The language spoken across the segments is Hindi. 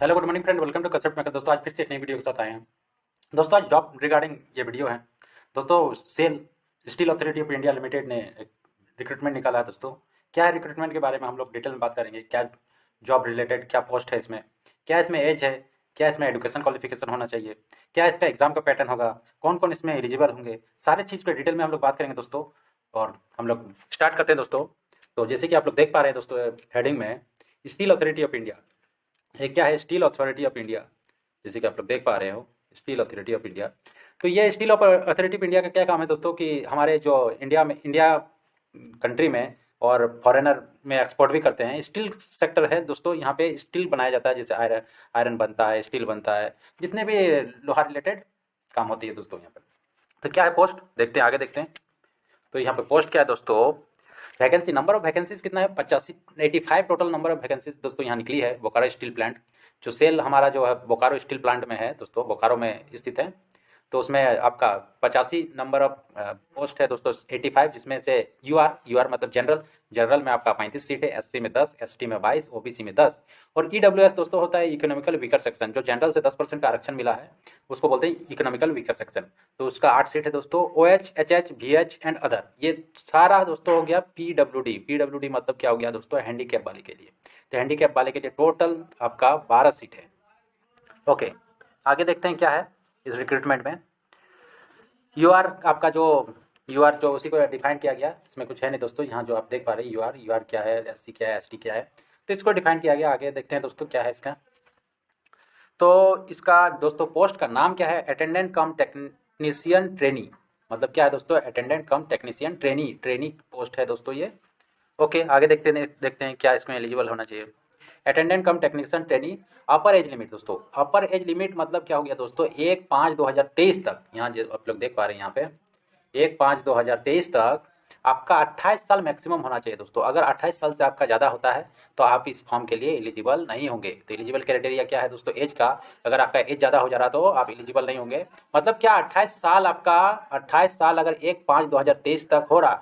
Hello good morning friend, welcome to concept maker. दोस्तों आज फिर से एक नई वीडियो के साथ आए हैं। दोस्तों आज जॉब रिगार्डिंग ये वीडियो है। दोस्तों SAIL steel authority of India limited ने एक रिक्रूटमेंट निकाला है। दोस्तों क्या है रिक्रूटमेंट के बारे में हम लोग डिटेल में बात करेंगे। क्या जॉब रिलेटेड, क्या पोस्ट है इसमें, क्या इसमें एज है, क्या इसमें एजुकेशन क्वालिफिकेशन होना चाहिए, क्या इसका एग्जाम का पैटर्न होगा, कौन कौन इसमें एलिजिबल होंगे, सारे चीज़ पर डिटेल में हम लोग बात करेंगे दोस्तों। और हम लोग स्टार्ट करते हैं दोस्तों। तो जैसे कि आप लोग देख पा रहे हैं दोस्तों, हेडिंग में स्टील अथॉरिटी ऑफ इंडिया। ये क्या है? Steel authority of India. जैसे कि आप लोग देख पा रहे हो, स्टील अथॉरिटी ऑफ इंडिया। तो ये स्टील अथॉरिटी ऑफ इंडिया का क्या काम है दोस्तों कि हमारे जो इंडिया कंट्री में और फॉरेनर में एक्सपोर्ट भी करते हैं। स्टील सेक्टर है दोस्तों, यहाँ पे स्टील बनाया जाता है, जैसे आयरन आयरन बनता है, स्टील बनता है, जितने भी लोहा रिलेटेड काम होती है दोस्तों यहाँ पर। तो क्या है पोस्ट, देखते हैं, आगे देखते हैं। तो यहाँ पे पोस्ट क्या है दोस्तों? वैकेंसी, नंबर ऑफ वैकेंसीज कितना है? 85, 85 टोटल नंबर ऑफ वैकेंसीज दोस्तों यहाँ निकली है। बोकारो स्टील प्लांट, जो सेल हमारा जो है बोकारो स्टील प्लांट में है दोस्तों, बोकारो में स्थित है। तो उसमें आपका 85 नंबर ऑफ पोस्ट है दोस्तों, 85, जिसमें से यू आर मतलब जनरल। जनरल में आपका 35 सीट है, एससी में 10, एसटी में 22, ओबीसी में 10। और ईडब्ल्यूएस दोस्तों होता है इकोनॉमिकल वीकर सेक्शन। जो जनरल से 10% का आरक्षण मिला है उसको बोलते हैं इकोनॉमिकल वीकर सेक्शन। तो उसका 8 सीट है दोस्तों। OH, HH, VH and other, ये सारा दोस्तों हो गया PWD। PWD मतलब क्या हो गया दोस्तों? हैंडीकैप वाले के लिए। तो हैंडीकैप वाले के लिए टोटल आपका 12 सीट है। ओके, आगे देखते हैं क्या है इस रिक्रूटमेंट में। यूआर आपका जो उसी को डिफाइन किया गया, इसमें कुछ है नहीं दोस्तों। यहाँ जो आप देख पा रहे हैं यूआर क्या है, एससी क्या है, एसटी क्या है, तो इसको डिफाइन किया गया। आगे देखते हैं दोस्तों क्या है इसका। तो इसका दोस्तों पोस्ट का नाम क्या है? अटेंडेंट कम टेक्नीशियन ट्रेनी। मतलब क्या है दोस्तों? अटेंडेंट कम टेक्नीशियन ट्रेनी, ट्रेनी पोस्ट है दोस्तों ये। ओके, आगे देखते हैं क्या इसमें एलिजिबल होना चाहिए। अटेंडेंट कम टेक्नीशियन ट्रेनी। अपर एज लिमिट दोस्तों, अपर एज लिमिट मतलब क्या हो गया दोस्तों? 1/5/2023 तक, यहाँ जो आप लोग देख पा रहे हैं यहाँ पे 1/5/2023 तक आपका 28 साल मैक्सिमम होना चाहिए दोस्तों। अगर 28 साल से आपका ज़्यादा होता है तो आप इस फॉर्म के लिए एलिजिबल नहीं होंगे। तो एलिजिबल क्राइटेरिया क्या है दोस्तों? एज का। अगर आपका एज ज़्यादा हो जा रहा तो आप एलिजिबल नहीं होंगे। मतलब क्या 28 साल आपका, 28 साल अगर 1/5/2023 तक हो रहा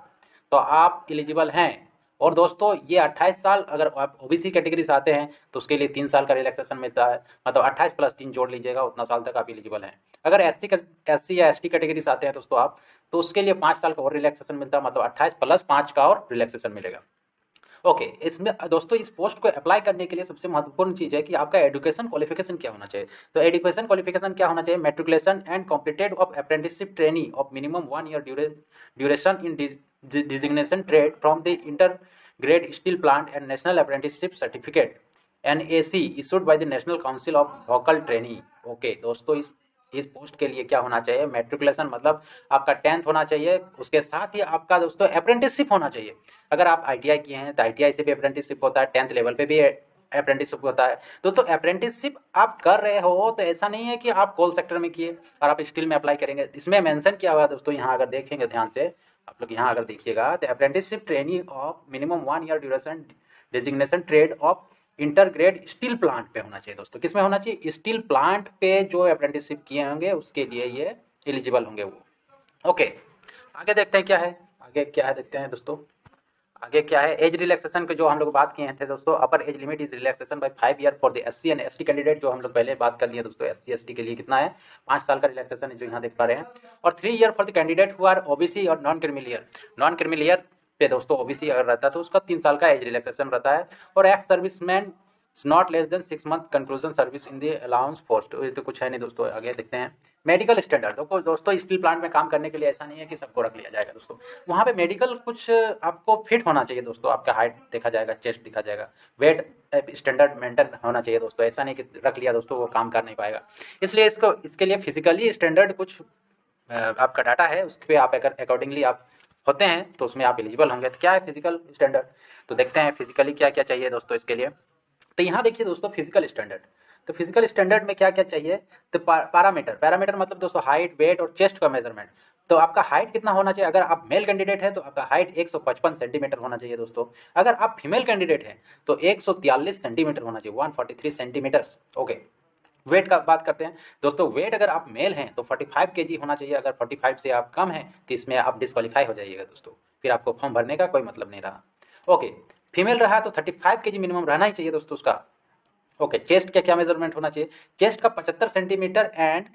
तो आप एलिजिबल हैं। और दोस्तों ये 28 साल अगर आप ओबीसी कैटेगरी से आते हैं तो उसके लिए 3 साल का रिलैक्सेशन मिलता है। मतलब 28 + 3 जोड़ लीजिएगा, उतना साल तक आप एलिजिबल हैं। अगर एससी या एसटी कैटेगरी से आते हैं दोस्तों आप, तो उसके लिए 5 साल का और रिलैक्सेशन मिलता है। मतलब 28 + 5 का और रिलैक्सेशन मिलेगा। ओके, इसमें दोस्तों इस पोस्ट को अप्लाई करने के लिए सबसे महत्वपूर्ण चीज़ है कि आपका एजुकेशन क्वालिफिकेशन क्या होना चाहिए। तो एजुकेशन क्वालिफिकेशन क्या होना चाहिए? Matriculation and completed of apprenticeship trainee of minimum 1 year duration in designation trade from the inter grade steel plant and national apprenticeship certificate NAC issued by the national council of vocal trainee. Okay दोस्तों, इस पोस्ट के लिए क्या होना चाहिए? मैट्रिकुलेशन मतलब आपका 10th होना चाहिए। उसके साथ ही आपका दोस्तों अप्रेंटिसशिप होना चाहिए। अगर आप ITI किए हैं तो ITI से भी अप्रेंटिसशिप होता है, 10th लेवल पे भी अप्रेंटिसशिप होता है। तो अप्रेंटिसशिप आप कर रहे हो तो ऐसा नहीं है कि आप कोल सेक्टर में किए और आप स्टील में अप्लाई करेंगे। इसमें मेंशन किया हुआ है दोस्तों, यहाँ अगर देखेंगे ध्यान से, आप लोग यहाँ अगर देखिएगा तो apprenticeship trainee of minimum 1 year duration designation trade off inter grade steel plant पे होना चाहिए दोस्तों। किस में होना चाहिए? स्टील प्लांट पे जो अप्रेंटिसशिप किए होंगे उसके लिए ये एलिजिबल होंगे वो। ओके, आगे देखते हैं क्या है। आगे क्या है देखते हैं दोस्तों। आगे क्या है? एज रिलैक्सेशन के जो हम लोग बात किए थे दोस्तों, upper age limit is relaxation by 5 year for the SC and ST candidate, जो हम लोग पहले बात कर लिए दोस्तों। SC ST के लिए कितना है? 5 साल का रिलैक्सेशन है जो यहाँ देख पा रहे हैं। और 3 year for the candidate who are OBC और नॉन क्रिमिलियर। नॉन क्रिमिलियर पे दोस्तों OBC अगर रहता है तो उसका 3 साल का एज रिलैक्सेशन रहता है। और ex serviceman not less than 6 month conclusion service in the allowance post. ये तो कुछ है नहीं दोस्तों। आगे देखते हैं मेडिकल स्टैंडर्ड। देखो दोस्तों, स्टील प्लांट में काम करने के लिए ऐसा नहीं है कि सबको रख लिया जाएगा दोस्तों। वहाँ पे मेडिकल कुछ आपको फिट होना चाहिए दोस्तों। आपका हाइट देखा जाएगा, चेस्ट देखा जाएगा, वेट स्टैंडर्ड मेंटेन होना चाहिए दोस्तों। ऐसा नहीं कि रख लिया दोस्तों वो काम कर नहीं पाएगा। इसलिए इसके लिए फिजिकली स्टैंडर्ड कुछ आपका डाटा है, उस पर आप अगर अकॉर्डिंगली आप होते हैं तो उसमें आप एलिजिबल होंगे। तो क्या है फिजिकल स्टैंडर्ड? तो देखते हैं फिजिकली क्या क्या चाहिए दोस्तों इसके लिए। तो यहाँ देखिए दोस्तों फिजिकल स्टैंडर्ड। तो फिजिकल स्टैंडर्ड में क्या क्या चाहिए? तो पैरामीटर मतलब दोस्तों हाइट, वेट और चेस्ट का मेजरमेंट। तो आपका हाइट कितना होना चाहिए? अगर आप मेल कैंडिडेट है तो आपका हाइट 155 सेंटीमीटर होना चाहिए दोस्तों। अगर आप फीमेल कैंडिडेट हैं तो 143 सेंटीमीटर होना चाहिए, 143 सेंटीमीटर्स। ओके, वेट का बात करते हैं दोस्तों। वेट अगर आप मेल हैं तो 45 केजी होना चाहिए। अगर 45 से आप कम हैं तो इसमें आप डिस्क्वालीफाई हो जाइएगा दोस्तों, फिर आपको फॉर्म भरने का कोई मतलब नहीं रहा। ओके, फीमेल रहा तो 35 केजी मिनिमम रहना ही चाहिए दोस्तों उसका। ओके, चेस्ट का क्या मेजरमेंट होना चाहिए? चेस्ट का 75 सेंटीमीटर एंड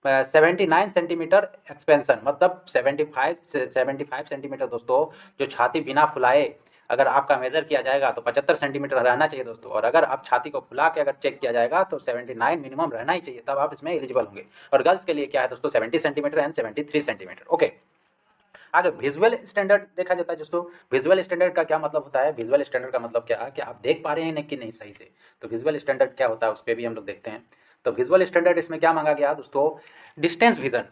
79 सेंटीमीटर एक्सपेंशन, मतलब 75 सेंटीमीटर दोस्तों जो छाती बिना फुलाए अगर आपका मेजर किया जाएगा तो 75 सेंटीमीटर रहना चाहिए दोस्तों, और अगर आप छाती को फुला के अगर चेक किया जाएगा तो 79 मिनिमम रहना ही चाहिए, तब आप इसमें एलिजिबल होंगे। और गर्ल्स के लिए क्या है दोस्तों 70 सेंटीमीटर एंड 73 सेंटीमीटर। ओके, आगे विजुअल स्टैंडर्ड देखा जाता है दोस्तों। विजुअल स्टैंडर्ड का क्या मतलब होता है? विजुअल स्टैंडर्ड का मतलब क्या है कि आप देख पा रहे हैं कि नहीं सही से, तो विजुअल स्टैंडर्ड क्या होता है उस पर भी हम लोग देखते हैं। तो विजुअल स्टैंडर्ड इसमें क्या मांगा गया दोस्तों? Distance vision.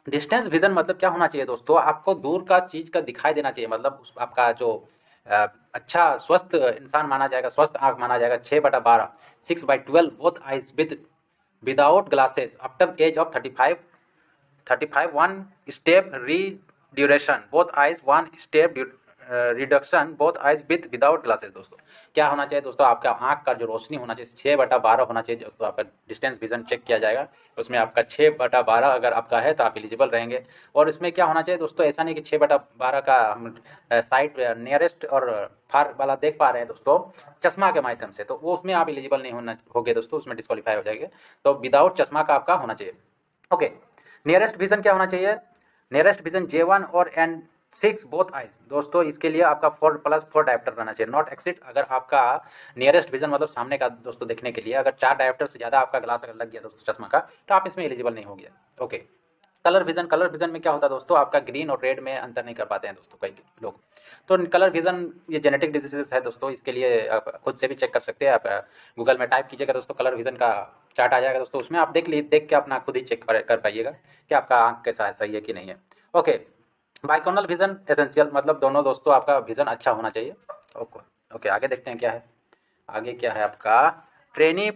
डिस्टेंस विजन मतलब क्या होना चाहिए दोस्तों? आपको दूर का चीज़ का दिखाई देना चाहिए, मतलब आपका जो अच्छा स्वस्थ इंसान माना जाएगा, स्वस्थ आँख माना जाएगा 6/12, 6/12 both eyes without glasses after age of 35 1 step duration both eyes 1 step reduction both eyes with without glasses. दोस्तों क्या होना चाहिए दोस्तों? आपका आंख का जो रोशनी होना चाहिए 6/12 होना चाहिए दोस्तों। आपका डिस्टेंस विजन चेक किया जाएगा, उसमें आपका 6/12 अगर आपका है तो आप एलिजिबल रहेंगे। और इसमें क्या होना चाहिए दोस्तों? ऐसा नहीं कि 6/12 का हम साइड नियरेस्ट और फार वाला देख पा रहे हैं दोस्तों चश्मा के माध्यम से, तो वो उसमें आप एलिजिबल नहीं होना होगे दोस्तों, उसमें डिस्क्वालीफाई हो जाएंगे। तो विदाउट चश्मा का आपका होना चाहिए। ओके, नियरेस्ट विजन क्या होना चाहिए? नियरेस्ट विजन J1 और N6 बोथ आइज। दोस्तों इसके लिए आपका 4+4 डायोप्टर रहना चाहिए, नॉट एक्सिड। अगर आपका नियरेस्ट विजन मतलब सामने का दोस्तों देखने के लिए अगर 4 डायोप्टर से ज़्यादा आपका ग्लास अगर लग गया दोस्तों चश्मा का, तो आप इसमें एलिजिबल नहीं हो गया। Okay, colour vision. Colour vision में क्या होता है दोस्तों? आपका ग्रीन और रेड में अंतर नहीं कर पाते हैं दोस्तों कई लोग। तो कलर विजन ये जेनेटिक डिजीजेस है दोस्तों, इसके लिए आप खुद से भी चेक कर सकते हैं। आप गूगल में टाइप कीजिएगा दोस्तों, कलर विजन का चार्ट आ जाएगा दोस्तों, उसमें आप देख के अपना खुद ही चेक कर पाइएगा कि आपका आँख कैसा है, सही है कि नहीं है। ओके, बाइकोनल विजन एसेंशियल, मतलब दोनों दोस्तों आपका विजन अच्छा होना चाहिए। ओके ओके, आगे देखते हैं क्या है। आगे क्या है आपका? Trainee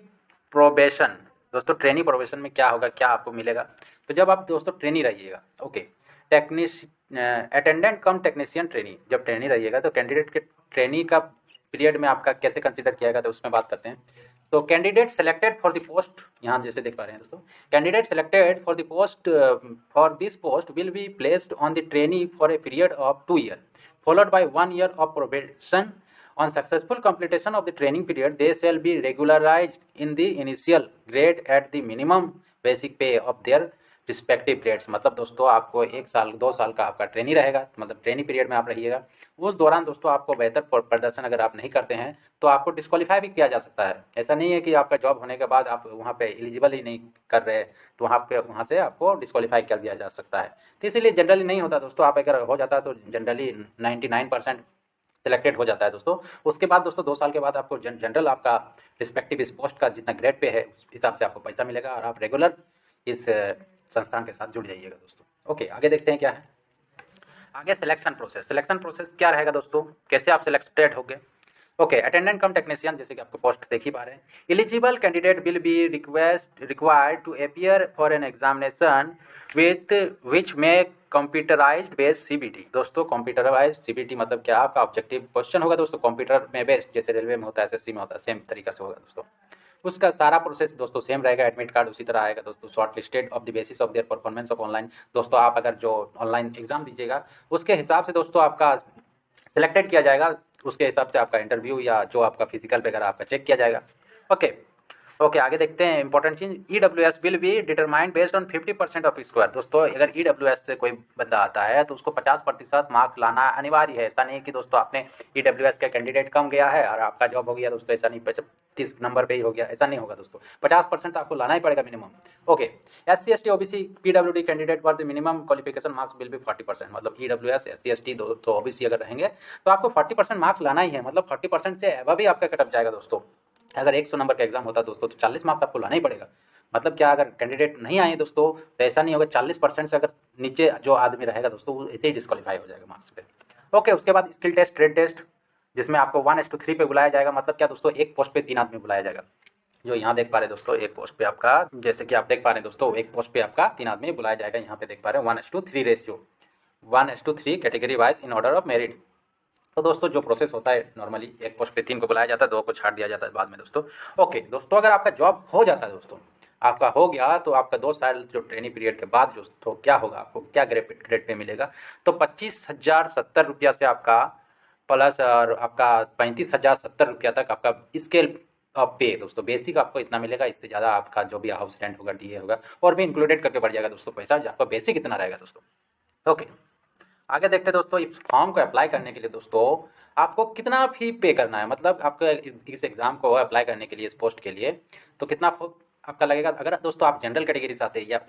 probation. दोस्तों ट्रेनी प्रोबेशन में क्या होगा, क्या आपको मिलेगा? तो जब आप दोस्तों ट्रेनी रहिएगा, ओके, अटेंडेंट कम टेक्नीशियन ट्रेनी, जब ट्रेनी रहिएगा तो कैंडिडेट के ट्रेनी का पीरियड में आपका कैसे कंसिडर किया जाएगा, तो उसमें बात करते हैं। तो candidate selected for the post, यहाँ जैसे देख पा रहे हैं दोस्तों, candidate selected for the post for this post will be placed on the trainee for a period of 2 year followed by 1 year of probation. On successful completion of the training period, they shall be regularized in the initial grade at the minimum basic pay of their respective grades. मतलब दोस्तों आपको 1 साल 2 साल का आपका ट्रेनिंग रहेगा, मतलब ट्रेनिंग पीरियड में आप रहिएगा। उस दौरान दोस्तों आपको बेहतर प्रदर्शन अगर आप नहीं करते हैं तो आपको डिस्क्वालीफाई भी किया जा सकता है। ऐसा नहीं है कि आपका जॉब होने के बाद आप वहाँ पे एलिजिबल ही नहीं कर रहे तो वहाँ से आपको डिस्क्वालीफाई कर दिया जा सकता है। तो इसीलिए जनरली नहीं होता दोस्तों, आप अगर हो जाता है तो जनरली 99% सिलेक्टेड हो जाता है दोस्तों। उसके बाद दोस्तों 2 साल के बाद आपको जनरल आपका रिस्पेक्टिव इस पोस्ट का जितना ग्रेड पे है उस हिसाब से आपको पैसा मिलेगा और आप रेगुलर इस संस्थान के साथ जुड़ जाइएगा दोस्तों। ओके, आगे देखते हैं क्या है। आगे सिलेक्शन प्रोसेस। सिलेक्शन प्रोसेस क्या रहेगा दोस्तों, कैसे आप सिलेक्टेड होंगे? ओके, अटेंडेंट कम टेक्नीशियन, जैसे कि आपको पोस्ट देख ही पा रहे हैं। Eligible candidate will be required to appear for an examination with which में कंप्यूटराइज्ड बेस्ड सीबीटी। दोस्तों कंप्यूटराइज्ड सीबीटी मतलब क्या? आपका ऑब्जेक्टिव क्वेश्चन होगा दोस्तों कंप्यूटर में बेस्ड, जैसे रेलवे में होता है, एसएससी में होता है, सेम तरीका से होगा दोस्तों। उसका सारा प्रोसेस दोस्तों सेम रहेगा। एडमिट कार्ड उसी तरह आएगा दोस्तों। Short listed of the basis of their performance of online. दोस्तों आप अगर जो ऑनलाइन एग्जाम दीजिएगा उसके हिसाब से दोस्तों आपका सिलेक्टेड किया जाएगा, उसके हिसाब से आपका इंटरव्यू या जो आपका फिजिकल वगैरह आपका चेक किया जाएगा। ओके ओके, आगे देखते हैं इंपॉर्टेंट चीज। EWS will be determined based on 50% of square. दोस्तों अगर EWS से कोई बंदा आता है तो उसको 50% मार्क्स लाना अनिवार्य है। ऐसा नहीं कि दोस्तों आपने EWS का कैंडिडेट कम गया है और आपका जॉब हो गया दोस्तों, ऐसा नहीं 30 नंबर पे ही हो गया, ऐसा नहीं होगा दोस्तों। 50% आपको लाना ही पड़ेगा minimum. Okay, SC ST OBC PWD candidate for the minimum qualification marks will be 40%। मतलब EWS SC ST तो OBC अगर रहेंगे तो आपको 40% मार्क्स लाना ही है, मतलब 40% से अबव भी आपका कटअप जाएगा दोस्तों। अगर 100 नंबर का एग्जाम होता दोस्तों तो 40 मार्क्स आपको लाना ही पड़ेगा। मतलब क्या, अगर कैंडिडेट नहीं आए दोस्तों तो ऐसा नहीं होगा 40% से अगर नीचे जो आदमी रहेगा दोस्तों वो ऐसे ही डिस्क्वालीफाई हो जाएगा मार्क्स पे। ओके, उसके बाद स्किल टेस्ट, ट्रेड टेस्ट, जिसमें आपको 1:3 पे बुलाया जाएगा। मतलब क्या दोस्तों, एक पोस्ट पे 3 आदमी बुलाया जाएगा। जो यहाँ देख पा रहे हैं दोस्तों, एक पोस्ट पे आपका, जैसे कि आप देख पा रहे हैं दोस्तों, एक पोस्ट पे आपका 3 आदमी बुलाया जाएगा। यहाँ पे देख पा रहे हैं 1:3 ratio, 1:3 category wise in order of merit. तो दोस्तों जो प्रोसेस होता है नॉर्मली, एक पोस्ट पे 3 को बुलाया जाता है, 2 को छाड़ दिया जाता है बाद में दोस्तों। ओके दोस्तों, अगर आपका जॉब हो जाता है दोस्तों, आपका हो गया तो आपका 2 साल जो ट्रेनिंग पीरियड के बाद दोस्तों क्या होगा, आपको क्या ग्रेड पे मिलेगा? तो 25,070 रुपया से आपका प्लस और आपका 35,070 रुपया तक आपका स्केल पे दोस्तों, बेसिक आपको इतना मिलेगा, इससे ज़्यादा आपका जो भी हाउस रेंट होगा, डीए होगा और भी इंक्लूडेड करके बढ़ जाएगा दोस्तों पैसा, आपका बेसिक इतना रहेगा दोस्तों। ओके, आगे देखते हैं दोस्तों, इस फॉर्म को अप्लाई करने के लिए दोस्तों आपको कितना फी पे करना है, मतलब आपको इस एग्ज़ाम को अप्लाई करने के लिए, इस पोस्ट के लिए, तो कितना आपका लगेगा। अगर दोस्तों आप जनरल कैटेगरी से आते हैं या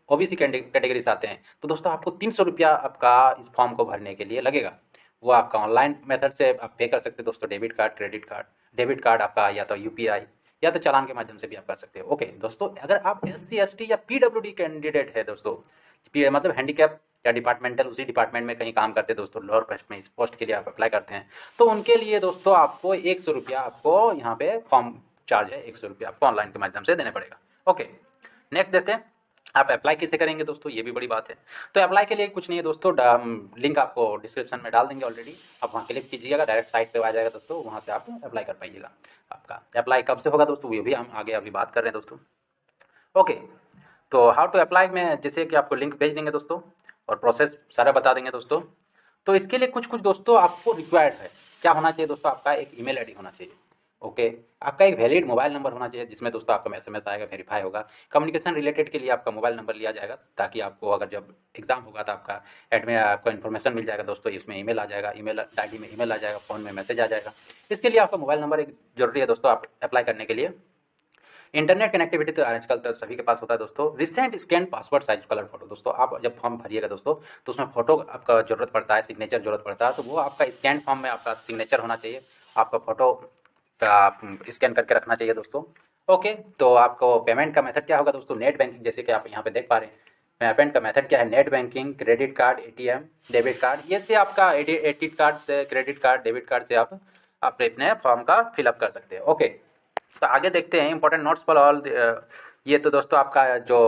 ओबीसी कैटेगरी से आते हैं तो दोस्तों आपको 300 रुपया आपका इस फॉर्म को भरने के लिए लगेगा। वो आपका ऑनलाइन मेथड से आप पे कर सकते हैं दोस्तों, debit card, credit card. Debit card आपका या तो यूपीआई या तो चालान के माध्यम से भी आप कर सकते हो। ओके दोस्तों, अगर आप एससी एसटी या पीडब्ल्यूडी कैंडिडेट है दोस्तों, मतलब हैंडीकैप या डिपार्टमेंटल, उसी डिपार्टमेंट में कहीं काम करते हैं दोस्तों, लोअर पोस्ट में, इस पोस्ट के लिए आप अप्लाई करते हैं, तो उनके लिए दोस्तों आपको 100 रुपया आपको यहाँ पे फॉर्म चार्ज है, 100 रुपया आपको ऑनलाइन के माध्यम से देने पड़ेगा। ओके, नेक्स्ट देखते हैं आप अप्लाई कैसे करेंगे दोस्तों, ये भी बड़ी बात है। तो अप्लाई के लिए कुछ नहीं है दोस्तों, लिंक आपको डिस्क्रिप्शन में डाल देंगे ऑलरेडी, आप वहाँ क्लिक कीजिएगा, डायरेक्ट साइट पे आ जाएगा दोस्तों, वहाँ से आप अप्लाई कर पाइएगा। आपका अप्लाई कब से होगा दोस्तों, ये भी हम आगे अभी बात कर रहे हैं दोस्तों। ओके, तो हाउ टू अप्लाई में जैसे कि आपको लिंक भेज देंगे दोस्तों और प्रोसेस सारा बता देंगे दोस्तों। तो इसके लिए कुछ कुछ दोस्तों आपको रिक्वायर्ड है, क्या होना चाहिए दोस्तों, आपका एक ईमेल आईडी होना चाहिए। ओके, आपका एक वैलिड मोबाइल नंबर होना चाहिए जिसमें दोस्तों आपका एसएमएस आएगा, वेरीफाई होगा। कम्युनिकेशन रिलेटेड के लिए आपका मोबाइल नंबर लिया जाएगा, ताकि आपको अगर जब एग्जाम होगा तो आपका एडमिट आपको इन्फॉर्मेशन मिल जाएगा दोस्तों, इसमें ईमेल आ जाएगा, ईमेल आईडी में ईमेल आ जाएगा, फ़ोन में मैसेज आ जाएगा। इसके लिए आपका मोबाइल नंबर एक जरूरी है दोस्तों, आप अप्लाई करने के लिए। इंटरनेट कनेक्टिविटी तो आजकल तो सभी के पास होता है दोस्तों। Recent scan password size colour photo दोस्तों, आप जब फॉर्म भरिएगा दोस्तों तो उसमें फोटो आपका जरूरत पड़ता है, सिग्नेचर जरूरत पड़ता है, तो वो आपका स्कैन फॉर्म में आपका सिग्नेचर होना चाहिए, आपका फोटो का स्कैन करके रखना चाहिए दोस्तों। ओके, तो आपको पेमेंट का मेथड क्या होगा दोस्तों, नेट बैंकिंग, जैसे कि आप यहाँ पे देख पा रहे हैं। पेमेंट का मेथड क्या है, net banking, credit card, ATM, debit card, ये से आपका एडिट कार्ड से, क्रेडिट कार्ड, डेबिट कार्ड से आप अपने फॉर्म का फिलअप कर सकते हैं। ओके, तो आगे देखते हैं इंपॉर्टेंट नोट्स फॉर ऑल। ये तो दोस्तों आपका जो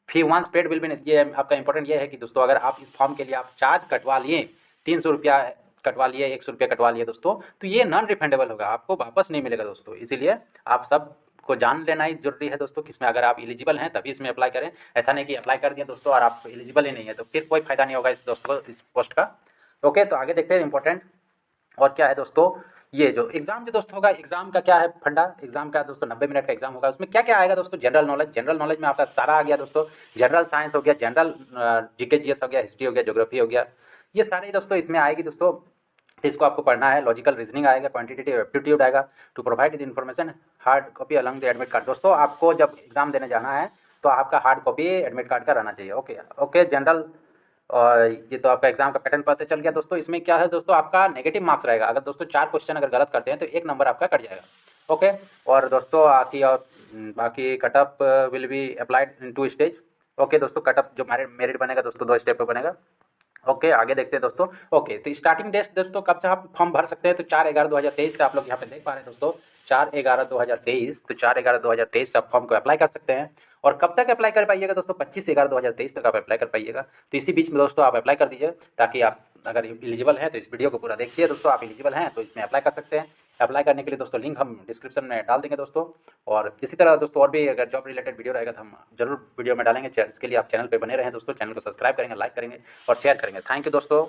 फी वंस पेड विल बी, ये आपका इंपॉर्टेंट ये है कि दोस्तों अगर आप इस फॉर्म के लिए आप चार्ज कटवा लिए, 300 रुपया कटवा लिए, 100 रुपया कटवा लिए दोस्तों, तो ये नॉन रिफंडेबल होगा, आपको वापस नहीं मिलेगा दोस्तों। इसीलिए आप सब को जान लेना ही जरूरी है दोस्तों, किसमें अगर आप एलिजिबल हैं तभी इसमें अप्लाई करें। ऐसा नहीं कि अप्लाई कर दिया दोस्तों और आप एलिजिबल ही नहीं है तो फिर कोई फायदा नहीं होगा इस दोस्तों इस पोस्ट का। ओके, तो आगे देखते हैं इंपॉर्टेंट और क्या है दोस्तों। ये जो एग्जाम जो दोस्तों होगा, एग्जाम का क्या है फंडा, एग्जाम का दोस्तों 90 मिनट का एग्जाम होगा। उसमें क्या क्या आएगा दोस्तों, जनरल नॉलेज, जनरल नॉलेज में आपका सारा आ गया दोस्तों, जनरल साइंस हो गया, जनरल जीके जीएस हो गया, हिस्ट्री हो गया, ज्योग्राफी हो गया, ये सारे दोस्तों इसमें आएगी दोस्तों। इसको आपको पढ़ना है। लॉजिकल रीजनिंग आएगा, क्वांटिटेटिव एप्टीट्यूड आएगा, to provide the information, hard copy along the admit card. दोस्तों आपको जब एग्जाम देने जाना है तो आपका हार्ड कॉपी एडमिट कार्ड का रहना चाहिए। ओके ओके, जनरल, और ये तो आपका एग्जाम का पैटर्न पता चल गया दोस्तों। इसमें क्या है दोस्तों, आपका नेगेटिव मार्क्स रहेगा, अगर दोस्तों 4 क्वेश्चन अगर गलत करते हैं तो 1 नंबर आपका कट जाएगा। ओके, और दोस्तों बाकी cutoff will be applied in 2 stage. Okay दोस्तों, कटअप जो मेरिट बनेगा दोस्तों 2 स्टेप पे बनेगा। ओके, आगे देखते हैं दोस्तों। ओके, तो स्टार्टिंग डेट दोस्तों कब से आप फॉर्म भर सकते हैं, तो 4/11/2023 से आप लोग यहाँ पे देख पा रहे हैं दोस्तों, 4/11/2023, तो 4/11/2023 से आप फॉर्म को अप्लाई कर सकते हैं। और कब तक अप्लाई कर पाइएगा दोस्तों, 25/11/2023 तक आप अप्लाई कर पाइएगा। तो इसी बीच में दोस्तों आप अप्लाई कर दीजिए, ताकि आप अगर एलिजिबल हैं तो इस वीडियो को पूरा देखिए दोस्तों, आप एलिजिबल हैं तो इसमें अप्लाई कर सकते हैं। अप्लाई करने के लिए दोस्तों लिंक हम डिस्क्रिप्शन में डाल देंगे दोस्तों, और इसी तरह दोस्तों और भी अगर जॉब रिलेटेड वीडियो रहेगा तो हम जरूर वीडियो में डालेंगे। इसके लिए आप चैनल पे बने रहें दोस्तों, चैनल को सब्सक्राइब करेंगे, लाइक करेंगे और शेयर करेंगे। थैंक यू दोस्तों।